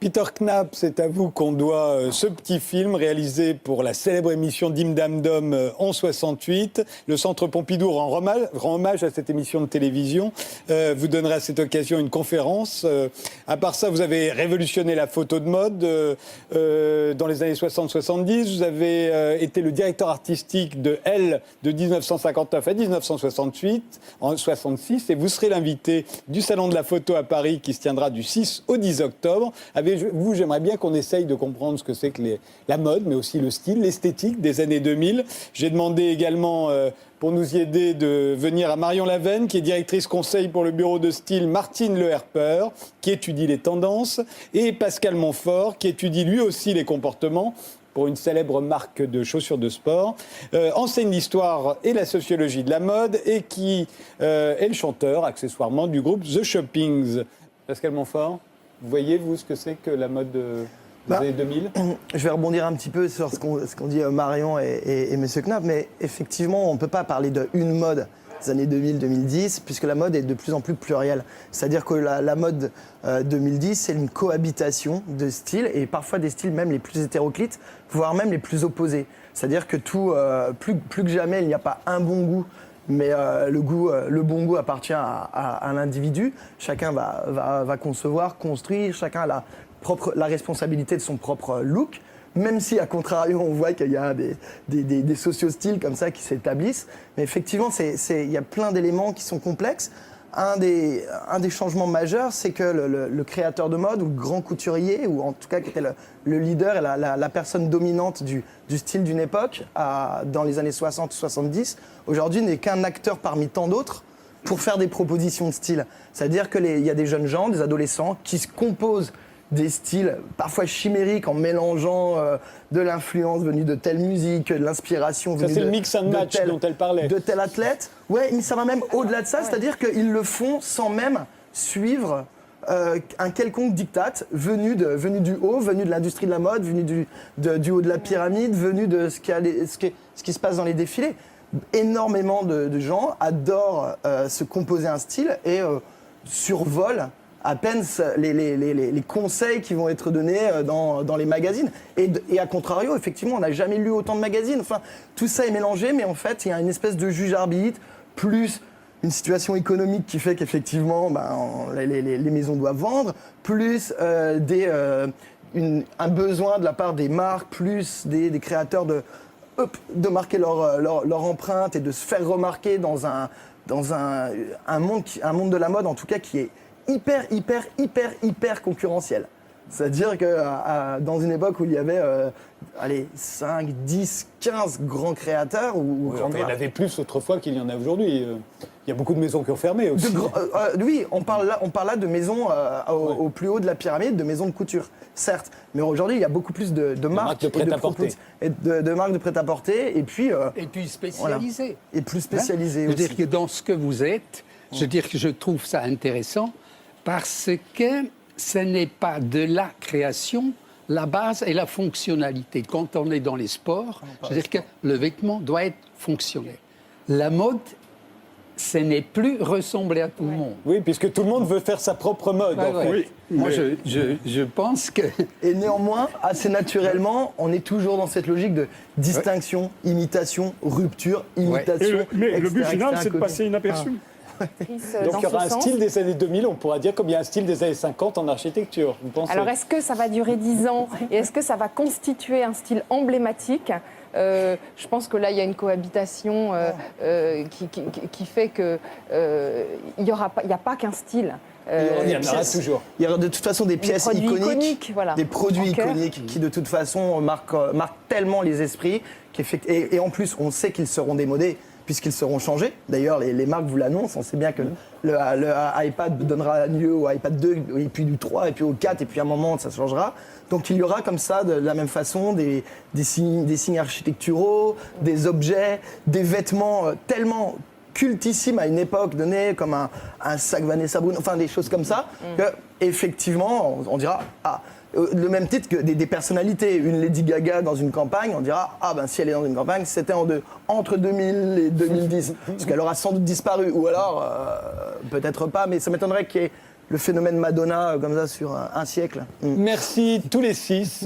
Peter Knapp, c'est à vous qu'on doit ce petit film réalisé pour la célèbre émission Dim Dam Dom en 68. Le Centre Pompidou rend hommage à cette émission de télévision. Vous donnerez à cette occasion une conférence. À part ça, vous avez révolutionné la photo de mode dans les années 60-70. Vous avez été le directeur artistique de Elle de 1959 à 1968, en 66. Et vous serez l'invité du Salon de la photo à Paris qui se tiendra du 6 au 10 octobre. Vous, j'aimerais bien qu'on essaye de comprendre ce que c'est que la mode, mais aussi le style, l'esthétique des années 2000. J'ai demandé également, pour nous y aider, de venir à Marion Lavenne, qui est directrice conseil pour le bureau de style Martine Le Herper, qui étudie les tendances, et Pascal Montfort, qui étudie lui aussi les comportements pour une célèbre marque de chaussures de sport, enseigne l'histoire et la sociologie de la mode, et qui est le chanteur, accessoirement, du groupe The Shoppings. Pascal Montfort, vous voyez, vous, ce que c'est que la mode des années 2000 ? Je vais rebondir un petit peu sur ce qu'on dit Marion et M. Knapp, mais effectivement, on ne peut pas parler d'une mode des années 2000-2010, puisque la mode est de plus en plus plurielle. C'est-à-dire que la mode 2010, c'est une cohabitation de styles, et parfois des styles même les plus hétéroclites, voire même les plus opposés. C'est-à-dire que plus que jamais, il n'y a pas un bon goût, mais le bon goût appartient à l'individu. Chacun va concevoir, construire, chacun a la responsabilité de son propre look. Même si, à contrario, on voit qu'il y a des socio-styles comme ça qui s'établissent. Mais effectivement, il y a plein d'éléments qui sont complexes. Un des changements majeurs, c'est que le créateur de mode, ou le grand couturier, ou en tout cas qui était le leader et la personne dominante du style d'une époque, dans les années 60 ou 70, aujourd'hui n'est qu'un acteur parmi tant d'autres pour faire des propositions de style. C'est-à-dire qu'il y a des jeunes gens, des adolescents, qui se composent des styles parfois chimériques en mélangeant de l'influence venue de telle musique, de l'inspiration venue ça, c'est le mix and match dont elle parlait. De tel athlète. Ouais, mais ça va même au-delà de ça, c'est-à-dire qu'ils le font sans même suivre un quelconque diktat venu du haut, venu de l'industrie de la mode, venu du haut de la pyramide, venu de ce qui se passe dans les défilés. Énormément de gens adorent se composer un style et survolent à peine les conseils qui vont être donnés dans les magazines. Et à contrario, effectivement, on n'a jamais lu autant de magazines. Enfin, tout ça est mélangé, mais en fait, il y a une espèce de juge-arbitre, plus une situation économique qui fait qu'effectivement, les maisons doivent vendre, plus un besoin de la part des marques, plus des créateurs de marquer leur empreinte et de se faire remarquer dans un monde de la mode, en tout cas, qui est hyper concurrentiel. C'est-à-dire que dans une époque où il y avait 5, 10, 15 grands créateurs il y en avait plus autrefois qu'il y en a aujourd'hui. Il y a beaucoup de maisons qui ont fermé aussi. Oui, on parle là de maisons au plus haut de la pyramide, de maisons de couture, certes. Mais aujourd'hui, il y a beaucoup plus de marques de prêt-à-porter. De marques de prêt-à-porter. Et puis spécialisées. Voilà. Et plus spécialisées aussi. Je veux dire que dans ce que vous êtes, je trouve ça intéressant parce que ce n'est pas de la création, la base et la fonctionnalité. Quand on est dans les sports, c'est-à-dire que le vêtement doit être fonctionnel. La mode, ce n'est plus ressembler à tout le monde. Oui, puisque tout le monde veut faire sa propre mode, en fait. Oui. Moi, je pense que... Et néanmoins, assez naturellement, on est toujours dans cette logique de distinction, imitation, rupture, imitation. Mais le but final, c'est de passer inaperçu. Donc il y aura un style des années 2000, on pourra dire, comme il y a un style des années 50 en architecture. Vous pensez ? Alors est-ce que ça va durer 10 ans et est-ce que ça va constituer un style emblématique ? Je pense que là, il y a une cohabitation qui fait qu'il n'y a pas qu'un style. Il y en aura toujours. Il y aura de toute façon des pièces iconiques, voilà, des produits iconiques qui de toute façon marquent tellement les esprits. Et en plus, on sait qu'ils seront démodés puisqu'ils seront changés. D'ailleurs, les marques vous l'annoncent. On sait bien que le iPad donnera lieu au iPad 2, et puis du 3, et puis au 4, et puis à un moment, ça changera. Donc il y aura comme ça, de la même façon, des signes architecturaux, des objets, des vêtements tellement cultissimes à une époque donnée, comme un sac Vanessa Brun, enfin des choses comme ça, que effectivement, on dira le même titre que des personnalités. Une Lady Gaga dans une campagne, on dira si elle est dans une campagne, c'était entre 2000 et 2010, parce qu'elle aura sans doute disparu, ou alors peut-être pas, mais ça m'étonnerait qu'il y ait le phénomène Madonna comme ça sur un siècle. Merci tous les 6.